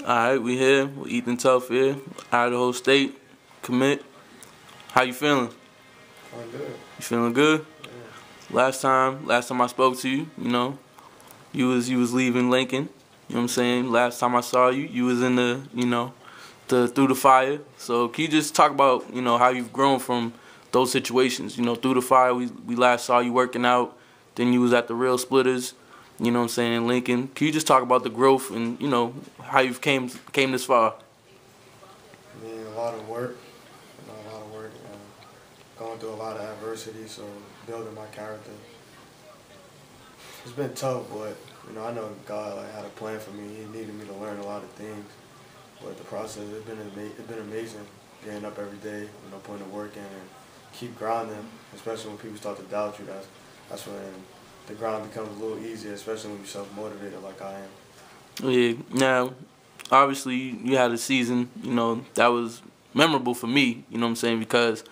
Alright, we here with Ethan Telfair, Idaho State commit. How you feeling? I'm good. You feeling good? Yeah. Last time I spoke to you, you was leaving Lincoln. You know what I'm saying? Last time I saw you, you was in the through the fire. So can you just talk about, how you've grown from those situations? Through the fire, we last saw you working out. Then you was at the Real Splitters. You know what I'm saying, in Lincoln. Can you just talk about the growth and, how you've came this far? I mean, a lot of work. A lot of work. Going through a lot of adversity, so building my character. It's been tough, but, I know God had a plan for me. He needed me to learn a lot of things. But the process, it's been amazing. Getting up every day, putting the work in and keep grinding, especially when people start to doubt you. That's when the grind becomes a little easier, especially when you're self-motivated like I am. Yeah. Now, obviously, you had a season, that was memorable for me, you know what I'm saying, because,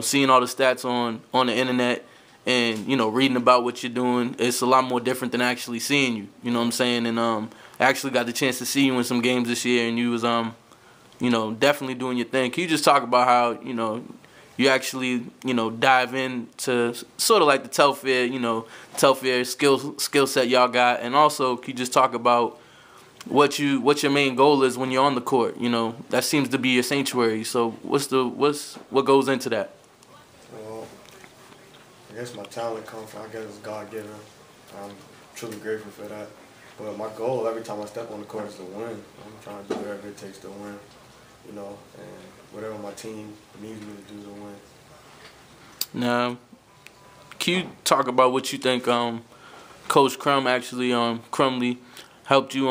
seeing all the stats on the internet and, reading about what you're doing, it's a lot more different than actually seeing you, you know what I'm saying, and I actually got the chance to see you in some games this year, and you was, definitely doing your thing. Can you just talk about how, you actually, dive into sort of like the Telfair skill set y'all got, and also can you just talk about what your main goal is when you're on the court? That seems to be your sanctuary. So what goes into that? Well, I guess my talent comes from, it's God-given. I'm truly grateful for that. But my goal every time I step on the court is to win. I'm trying to do whatever it takes to win, and whatever my team needs me to do to win. Now, can you talk about what you think Coach Crum actually Crumley helped you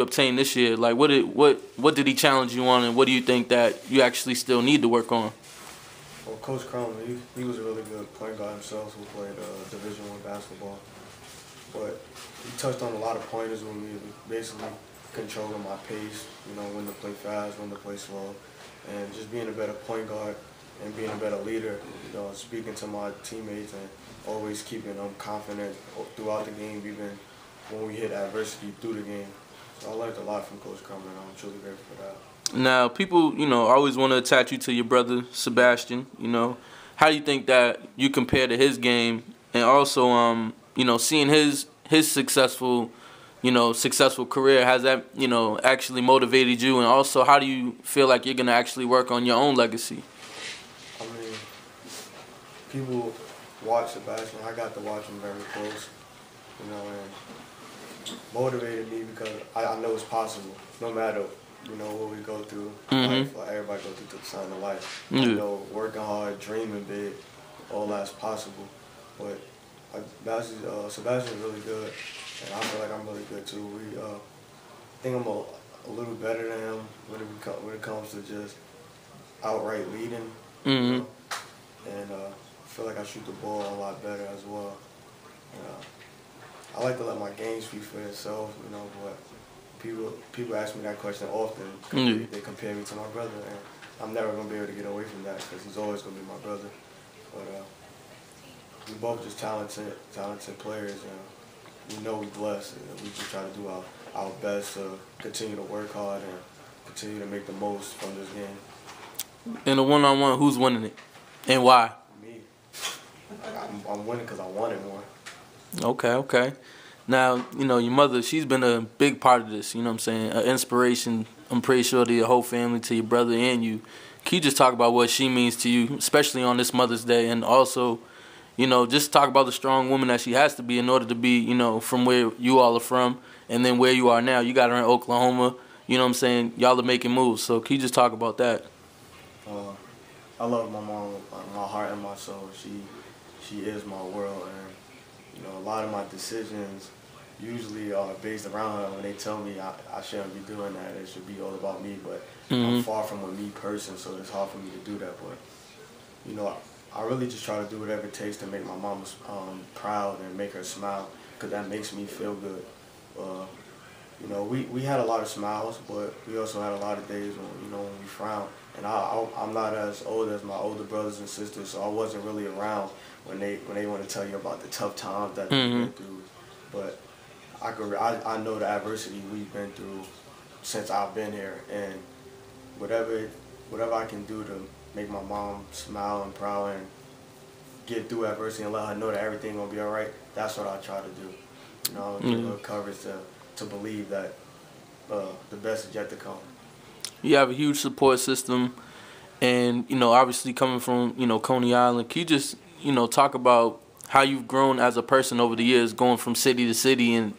obtain this year? Like, what did he challenge you on, and what do you think that you actually still need to work on? Well, Coach Crum, he was a really good point guard himself who played Division I basketball. But he touched on a lot of pointers with me, basically controlling my pace, when to play fast, when to play slow, and just being a better point guard and being a better leader, speaking to my teammates and always keeping them confident throughout the game, even when we hit adversity through the game. So I learned a lot from Coach Crum, and I'm truly grateful for that. Now, people, always want to attach you to your brother, Sebastian. How do you think that you compare to his game, and also, seeing his successful career, has that, actually motivated you? And also, how do you feel like you're going to actually work on your own legacy? I mean, people watch Sebastian. I got to watch him very close, and motivated me because I know it's possible. No matter, what we go through, life, like everybody goes through the sign of life. Working hard, dreaming big, all that's possible. But Sebastian's really good, and I feel like I'm really good too. I think I'm a little better than him when it comes to just outright leading. And I feel like I shoot the ball a lot better as well. I like to let my game speak for itself, but people ask me that question often because they compare me to my brother, and I'm never going to be able to get away from that because he's always going to be my brother. But we both just talented players, and we're blessed, and we just try to do our best to continue to work hard and continue to make the most from this game. In a one-on-one, who's winning it, and why? Me. I'm winning because I want it more. Okay. Now, your mother, she's been a big part of this, an inspiration, I'm pretty sure, to your whole family, to your brother and you. Can you just talk about what she means to you, especially on this Mother's Day, and also, just talk about the strong woman that she has to be in order to be, from where you all are from, and then where you are now. You got her in Oklahoma, y'all are making moves, so can you just talk about that? I love my mom with my heart and my soul. She is my world, and a lot of my decisions usually are based around her. When they tell me I shouldn't be doing that, it should be all about me. But I'm far from a me person, so it's hard for me to do that. But I really just try to do whatever it takes to make my mama proud and make her smile, because that makes me feel good. We had a lot of smiles, but we also had a lot of days when we frowned. And I'm not as old as my older brothers and sisters, so I wasn't really around when they want to tell you about the tough times that they went through. But I know the adversity we've been through since I've been here, and whatever I can do to make my mom smile and proud and get through adversity and let her know that everything gonna be all right, that's what I try to do. You know, give her courage to believe that the best is yet to come. You have a huge support system, and obviously coming from Coney Island, can you just talk about how you've grown as a person over the years, going from city to city, and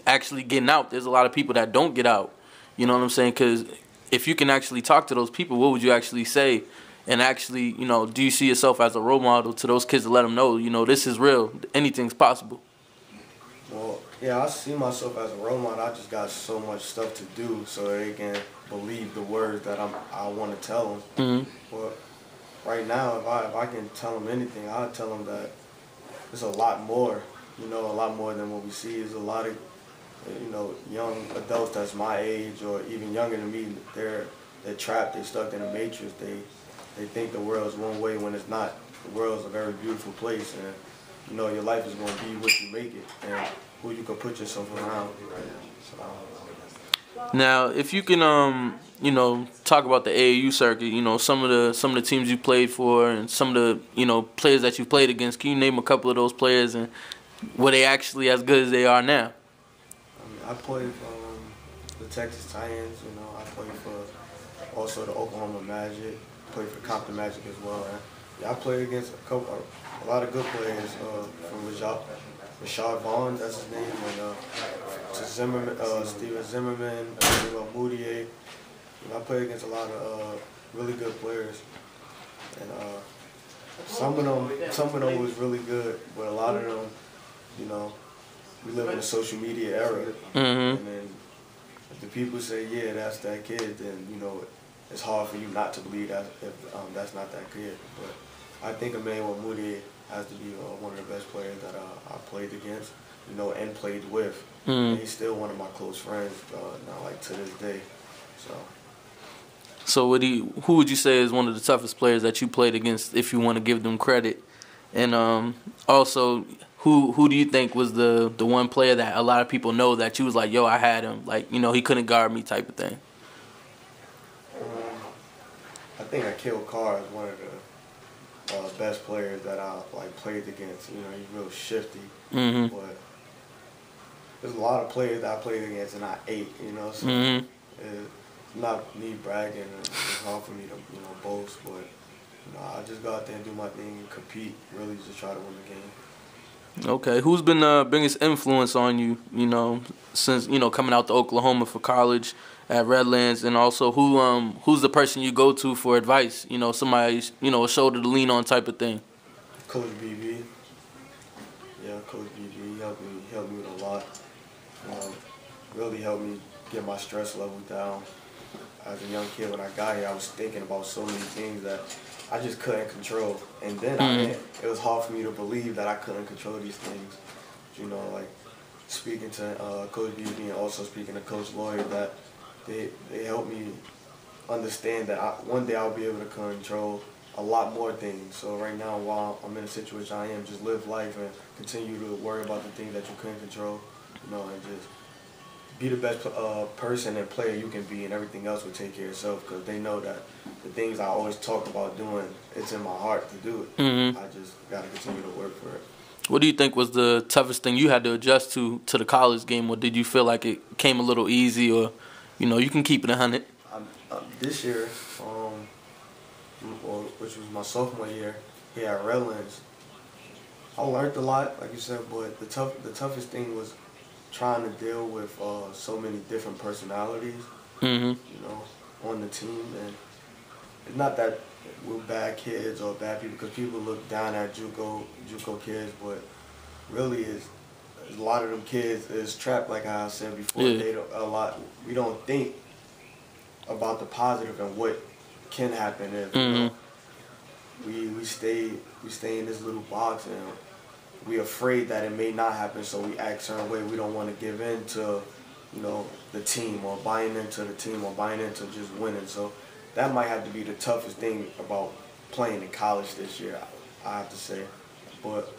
actually getting out? There's a lot of people that don't get out. You know what I'm saying? Because if you can actually talk to those people, what would you actually say? And actually, do you see yourself as a role model to those kids to let them know, this is real, anything's possible? Well, yeah, I see myself as a role model. I just got so much stuff to do so they can believe the words that I want to tell them. Mm-hmm. But right now, if I can tell them anything, I'll tell them that there's a lot more, a lot more than what we see. There's a lot of, young adults that's my age or even younger than me. They're trapped. They're stuck in a matrix. They think the world is one way when it's not. The world is a very beautiful place, and your life is going to be what you make it and who you can put yourself around. Now, if you can, talk about the AAU circuit, some of the teams you played for and some of the, players that you played against, can you name a couple of those players and were they actually as good as they are now? I played for the Texas Titans, I played for also the Oklahoma Magic, played for Compton Magic as well. And yeah, I played against a lot of good players from Rashad Vaughn, that's his name, and to Zimmerman, Steven Zimmerman, Moutier. I played against a lot of really good players, and some of them was really good, but a lot of them, we live in a social media era, and then if the people say, yeah, that's that kid, then it's hard for you not to believe that if that's not that kid. But I think Emmanuel Moutier has to be one of the best players that I played against, and played with. And he's still one of my close friends, now like to this day. So who would you say is one of the toughest players that you played against, if you want to give them credit? And also, who do you think was the one player that a lot of people know that you was like, yo, I had him, like, he couldn't guard me type of thing? I think Akil Carr is one of the best players that I played against. He's real shifty, but there's a lot of players that I played against and I ate. So it's not me bragging. It's hard for me to boast, but I just go out there and do my thing and compete. Really, just try to win the game. Okay, who's been the biggest influence on you? Since coming out to Oklahoma for college at Redlands, and also who's the person you go to for advice? Somebody a shoulder to lean on type of thing. Coach BB. Yeah, Coach BB. He helped me with a lot. Really helped me get my stress level down. As a young kid, when I got here, I was thinking about so many things that I just couldn't control. And then it was hard for me to believe that I couldn't control these things. Like speaking to Coach BB and also speaking to Coach Lloyd, that they helped me understand that one day I'll be able to control a lot more things. So right now, while I'm in a situation I am, just live life and continue to worry about the things that you couldn't control, and just be the best person and player you can be, and everything else will take care of itself, because they know that the things I always talk about doing, it's in my heart to do it. I just got to continue to work for it. What do you think was the toughest thing you had to adjust to the college game, or did you feel like it came a little easy, or, you can keep it 100? This year, which was my sophomore year here at Redlands, I learned a lot, like you said, but the toughest thing was trying to deal with so many different personalities, on the team. And it's not that we're bad kids or bad people, because people look down at JUCO kids, but really a lot of them kids is trapped, like I said before. We don't think about the positive and what can happen if we stay in this little box, and we're afraid that it may not happen, so we act a certain way. We don't want to give in to, the team, or buying into the team, or buying into just winning. So that might have to be the toughest thing about playing in college this year, I have to say. But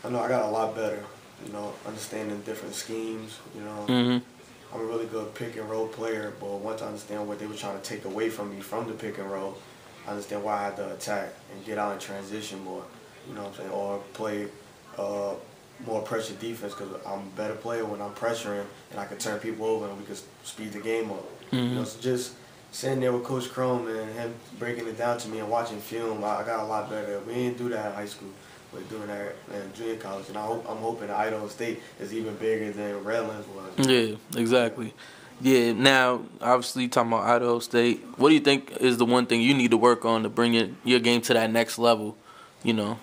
I know I got a lot better, understanding different schemes, I'm a really good pick and roll player, but once I understand what they were trying to take away from me from the pick and roll, I understand why I had to attack and get out and transition more. You know what I'm saying? Or play more pressure defense, because I'm a better player when I'm pressuring and I can turn people over and we can speed the game up. You know, so just sitting there with Coach Chrome and him breaking it down to me and watching film, I got a lot better. We didn't do that in high school. We're doing that in junior college, and I'm hoping Idaho State is even bigger than Redlands was. Yeah, exactly. Yeah, now, obviously, talking about Idaho State, what do you think is the one thing you need to work on to bring your game to that next level, you know?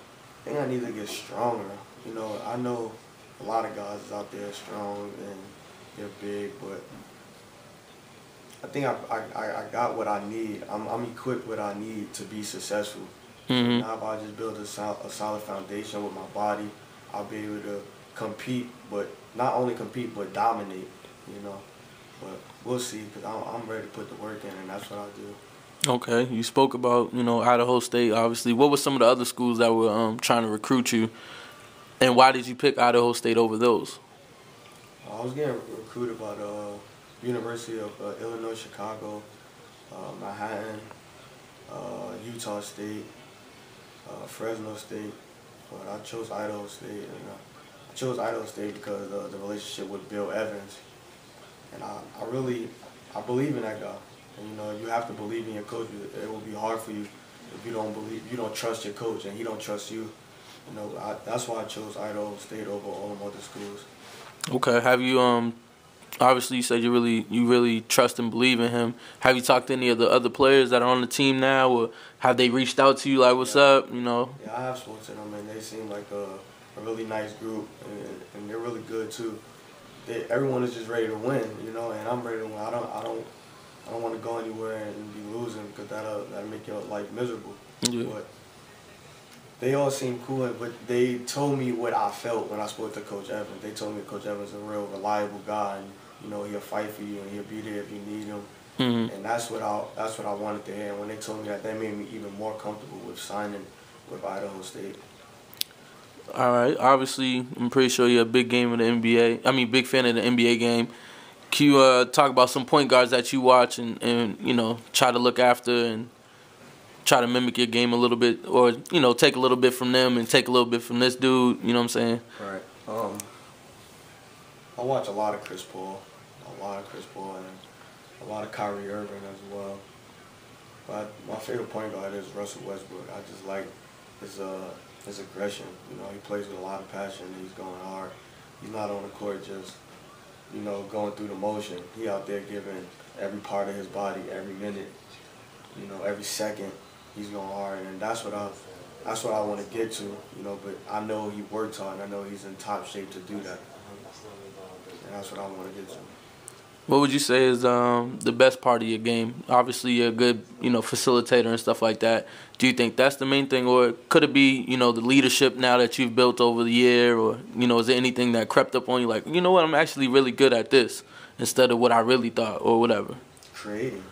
I think I need to get stronger. You know, I know a lot of guys out there strong and they're big, but I think I got what I need. I'm equipped what I need to be successful. Now if I just build a solid foundation with my body, I'll be able to compete, but not only compete, but dominate, you know. But we'll see, because I'm ready to put the work in, and that's what I do. Okay, you spoke about, you know, Idaho State, obviously. What were some of the other schools that were trying to recruit you, and why did you pick Idaho State over those? I was getting recruited by the University of Illinois, Chicago, Manhattan, Utah State, Fresno State, but I chose Idaho State, and I chose Idaho State because of the relationship with Bill Evans, and I believe in that guy. And you know, you have to believe in your coach. It will be hard for you if you don't trust your coach and he don't trust you. You know, that's why I chose Idaho State over all them other schools. Okay, have you obviously you said you really trust and believe in him. Have you talked to any of the other players that are on the team now, or have they reached out to you like, what's up, you know? Yeah, I have spoken to them, and they seem like a really nice group, and they're really good too. Everyone is just ready to win, you know, and I'm ready to win. I don't want to go anywhere and be losing, because that'll make your life miserable. Yeah. But they all seem cool, but they told me what I felt when I spoke to Coach Evans. They told me Coach Evans is a real reliable guy, and you know, he'll fight for you and he'll be there if you need him. And that's what I wanted to hear. And when they told me that made me even more comfortable with signing with Idaho State. All right. Obviously, I'm pretty sure you're a big game of the NBA. I mean, big fan of the NBA game. Can you talk about some point guards that you watch and you know, try to look after and try to mimic your game a little bit, or you know, take a little bit from them and take a little bit from this dude? You know what I'm saying? Right. I watch a lot of Chris Paul, and a lot of Kyrie Irving as well. But my favorite point guard is Russell Westbrook. I just like his aggression. You know, he plays with a lot of passion. He's going hard. He's not on the court just, you know, going through the motion. He out there giving every part of his body, every minute, you know, every second. He's going hard, and that's what I want to get to, you know. But I know he works hard, and I know he's in top shape to do that. And that's what I want to get to. What would you say is the best part of your game? Obviously, you're a good, you know, facilitator and stuff like that. Do you think that's the main thing, or could it be, you know, the leadership now that you've built over the year, or you know, is there anything that crept up on you, like, you know what, I'm actually really good at this instead of what I really thought, or whatever? Creating.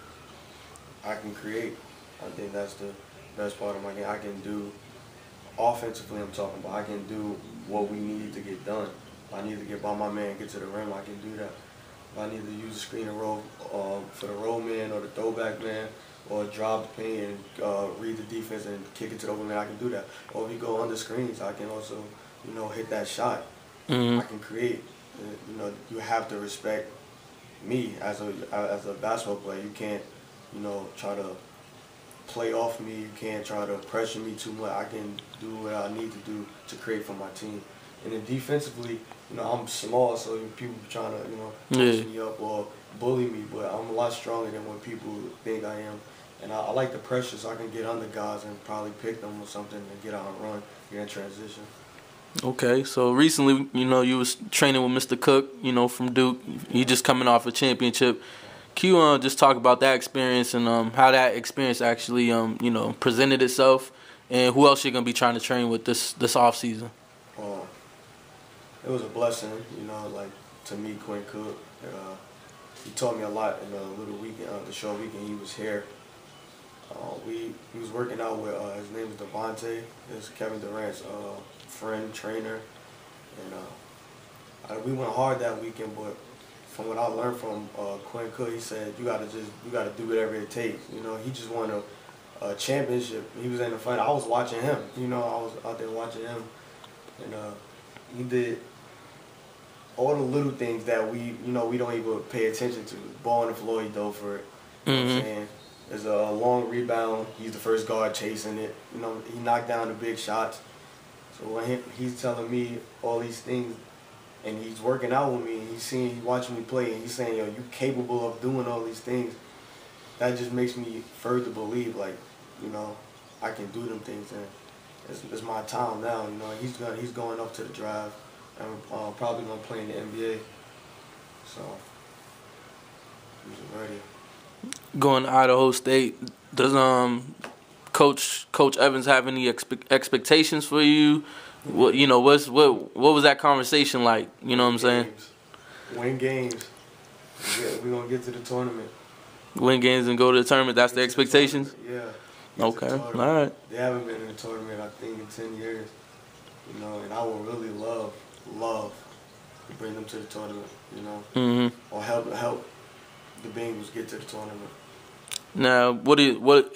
I can create. I think that's the best part of my game. I can do offensively. I'm talking about. I can do what we need to get done. If I need to get by my man, get to the rim, I can do that. If I need to use the screen and roll for the roll man or the throwback man, or drop the paint and read the defense and kick it to the open man, I can do that. Or if you go under screens, I can also, you know, hit that shot. I can create. You know, you have to respect me as a basketball player. You can't, you know, try to play off me. You can't try to pressure me too much. I can do what I need to do to create for my team. And then defensively, you know, I'm small, so people trying to, you know, push me up or bully me, but I'm a lot stronger than what people think I am. And I like the pressure, so I can get under guys and probably pick them or something and get out and run, get in transition. Okay, so recently, you know, you was training with Mr. Cook, you know, from Duke. He just coming off a championship. Can you just talk about that experience and how that experience actually, you know, presented itself, and who else you're going to be trying to train with this offseason? It was a blessing, you know, like, to meet Quinn Cook. He taught me a lot in the little weekend, the short weekend he was here. He was working out with, his name is Devontae. It's Kevin Durant's friend, trainer. And we went hard that weekend, but from what I learned from Quinn Cook, he said you gotta do whatever it takes. You know, he just won a championship. He was in the final. I was watching him. You know, I was out there watching him, and he did all the little things that we don't even pay attention to. Ball on the floor, he dove for it. You know what I'm saying? There's a long rebound. He's the first guard chasing it. You know, he knocked down the big shots. So when he's telling me all these things, and he's working out with me, and he's watching me play, and he's saying, yo, you capable of doing all these things, that just makes me further believe, like, you know, I can do them things, and it's my time now. You know, he's going up to the draft, and probably gonna play in the NBA. So he's ready. Going to Idaho State, does Coach Evans have any expectations for you? What what was that conversation like? You know what I'm saying? Win games. We're gonna get to the tournament. Win games and go to the tournament. That's the expectations. Yeah. Okay. All right. They haven't been in the tournament, I think, in 10 years. You know, and I would really love to bring them to the tournament. You know, or help the Bengals get to the tournament. Now, what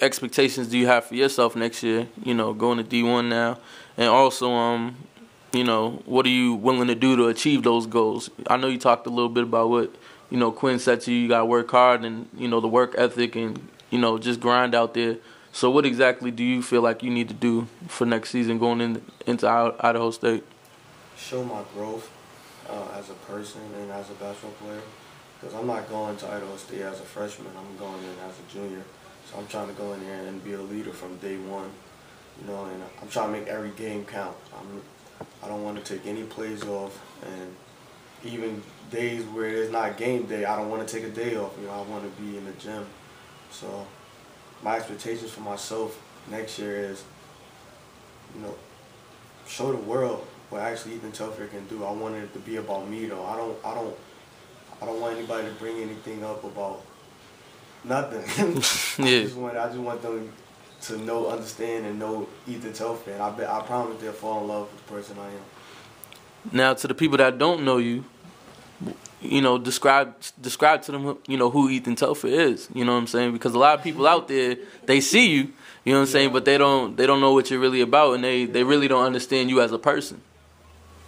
expectations do you have for yourself next year? You know, going to D1 now, and also, you know, what are you willing to do to achieve those goals? I know you talked a little bit about what, you know, Quinn said to you. You got to work hard, and you know, the work ethic, and you know, just grind out there. So, what exactly do you feel like you need to do for next season going into Idaho State? Show my growth as a person and as a basketball player. Because I'm not going to Idaho State as a freshman. I'm going in as a junior. So I'm trying to go in there and be a leader from day one. You know, and I'm trying to make every game count. I don't want to take any plays off. And even days where it's not game day, I don't want to take a day off. You know, I want to be in the gym. So my expectations for myself next year is, you know, show the world what actually Ethan Telfair can do. I want it to be about me, though. I don't want anybody to bring anything up about nothing. Yeah. I just want them to understand and know Ethan Telfair. And I promise they'll fall in love with the person I am. Now, to the people that don't know you, you know, describe to them, you know, who Ethan Telfair is. You know what I'm saying? Because a lot of people out there, they see you, you know what I'm saying, but they don't know what you're really about, and they really don't understand you as a person.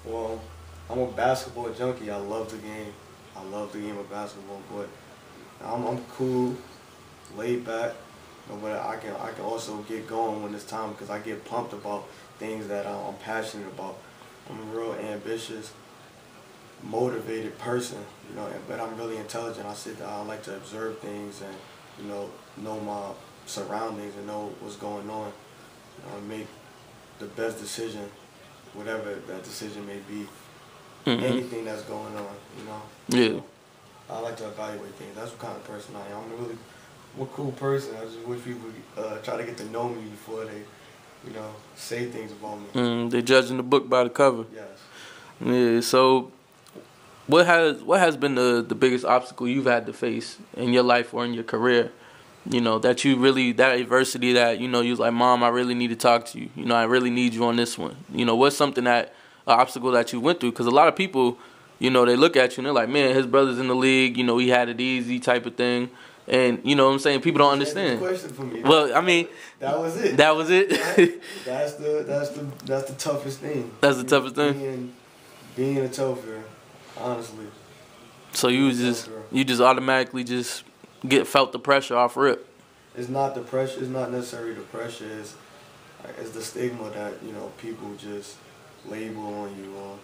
Well, I'm a basketball junkie. I love the game. I love the game of basketball, but I'm cool, laid back, but I can also get going when it's time because I get pumped about things that I'm passionate about. I'm a real ambitious, motivated person, you know, but I'm really intelligent. I like to observe things and, you know my surroundings and know what's going on, you know, and make the best decision, whatever that decision may be. Anything that's going on, you know. Yeah. I like to evaluate things. That's what kind of person I am. I'm a cool person. I just wish people try to get to know me before they, you know, say things about me. They're judging the book by the cover. Yes. Yeah. So, what has been the biggest obstacle you've had to face in your life or in your career? You know, that adversity that, you know, you was like, Mom, I really need to talk to you. You know, I really need you on this one. You know, what's something that obstacle that you went through? Because a lot of people, you know, they look at you and they're like, man, his brother's in the league, you know, he had it easy type of thing. And, you know what I'm saying, people don't understand. Question for me. Well, I mean, that was it. That was it? That's the toughest thing. That's the toughest thing? Being a Telfair, honestly. So you just automatically just felt the pressure off rip? It's not the pressure, it's not necessarily the pressure, it's the stigma that, you know, people just label on you, on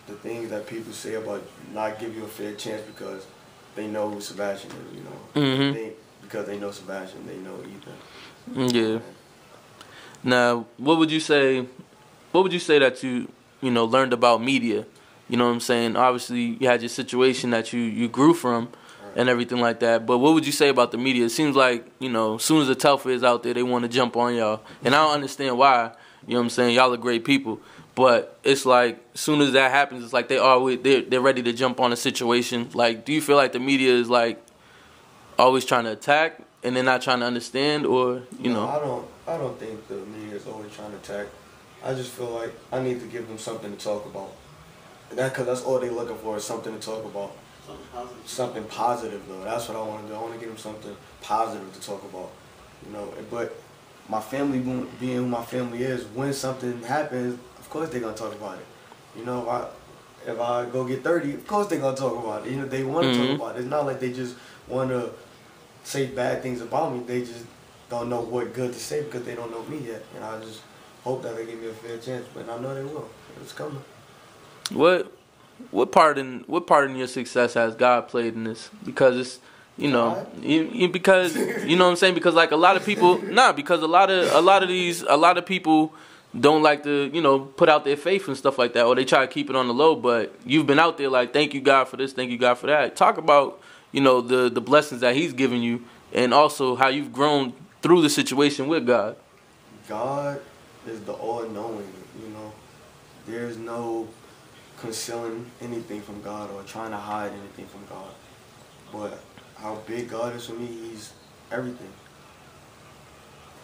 the things that people say about not give you a fair chance because they know who Sebastian is, you know. Because they know Sebastian, they know Ethan. Yeah. Now, what would you say that you know, learned about media? You know what I'm saying? Obviously, you had your situation that you grew from and everything like that. But what would you say about the media? It seems like, you know, as soon as the Telfair is out there, they want to jump on y'all. And I don't understand why. You know what I'm saying? Y'all are great people. But it's like, as soon as that happens, it's like they're ready to jump on a situation. Like, do you feel like the media is, like, always trying to attack and they're not trying to understand, or, you know? I don't think the media is always trying to attack. I just feel like I need to give them something to talk about. Because that's all they're looking for is something to talk about. something positive though. That's what I want to do. I want to give them something positive to talk about, you know. But my family, being who my family is, when something happens, of course they're gonna talk about it. You know, if I go get 30, of course they're gonna talk about it. You know, they want to talk about it. It's not like they just want to say bad things about me. They just don't know what good to say because they don't know me yet. And I just hope that they give me a fair chance. But I know they will. It's coming. What part in your success has God played in this? Because it's, you know, because you know what I'm saying, because like a lot of people because a lot of people don't like to, you know, put out their faith and stuff like that, or they try to keep it on the low. But you've been out there like, thank you God for this, thank you God for that. Talk about, you know, the blessings that He's given you, and also how you've grown through the situation with God. God is the all-knowing. You know, there's no concealing anything from God or trying to hide anything from God. But how big God is for me, He's everything.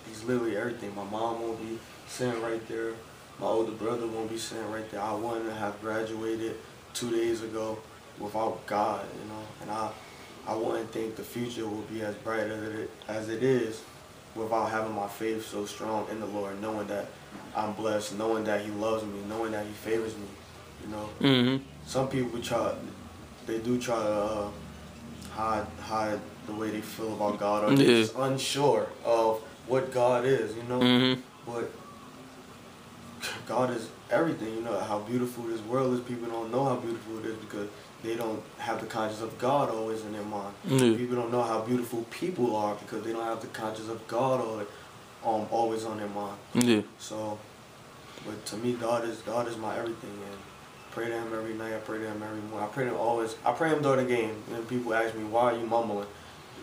He's literally everything. My mom won't be sitting right there. My older brother won't be sitting right there. I wouldn't have graduated 2 days ago without God, you know. And I wouldn't think the future will be as bright as it is without having my faith so strong in the Lord, knowing that I'm blessed, knowing that He loves me, knowing that He favors me, you know. Some people try to hide the way they feel about God, or they're just unsure of what God is, you know. But God is everything, you know. How beautiful this world is, people don't know how beautiful it is because they don't have the conscience of God always in their mind. People don't know how beautiful people are because they don't have the conscience of God always on their mind. So, but to me, God is my everything, and I pray to Him every night. I pray to Him every morning. I pray to Him always. I pray Him during the game. And people ask me, why are you mumbling?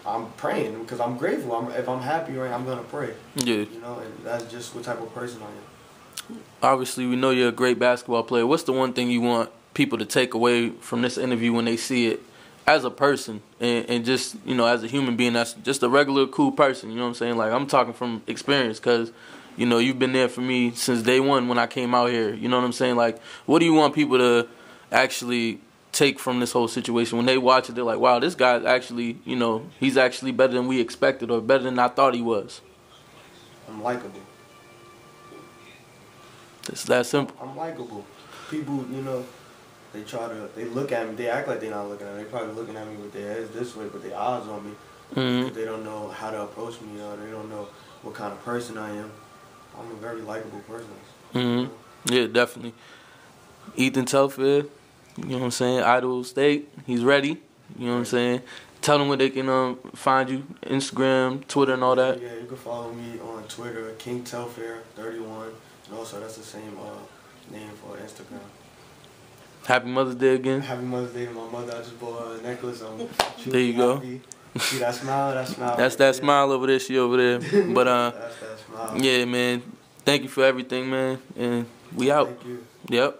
I'm praying because I'm grateful. If I'm happy, right, I'm gonna pray. You know, and that's just what type of person I am. Obviously, we know you're a great basketball player. What's the one thing you want people to take away from this interview when they see it as a person and just, you know, as a human being, that's just a regular cool person? You know what I'm saying? Like, I'm talking from experience because, you know, you've been there for me since day one when I came out here. You know what I'm saying? Like, what do you want people to actually take from this whole situation? When they watch it, they're like, wow, this guy's actually, you know, he's actually better than we expected or better than I thought he was. I'm likable. It's that simple. I'm likable. People, you know, they look at me, they act like they're not looking at me. They're probably looking at me with their heads this way, but their eyes on me. Because they don't know how to approach me, or they don't know what kind of person I am. I'm a very likable person. You know? Yeah, definitely. Ethan Telfair, you know what I'm saying? Idaho State, he's ready. You know what I'm saying? Tell them where they can find you, Instagram, Twitter, and all that. Yeah, you can follow me on Twitter, King Telfair 31. And also, that's the same name for Instagram. Happy Mother's Day again. Happy Mother's Day to my mother. I just bought her a necklace. There you go. See that smile? That smile. That's that smile over there. She over there. But that's that smile. yeah, man. Thank you for everything, man. And we out. Thank you. Yep.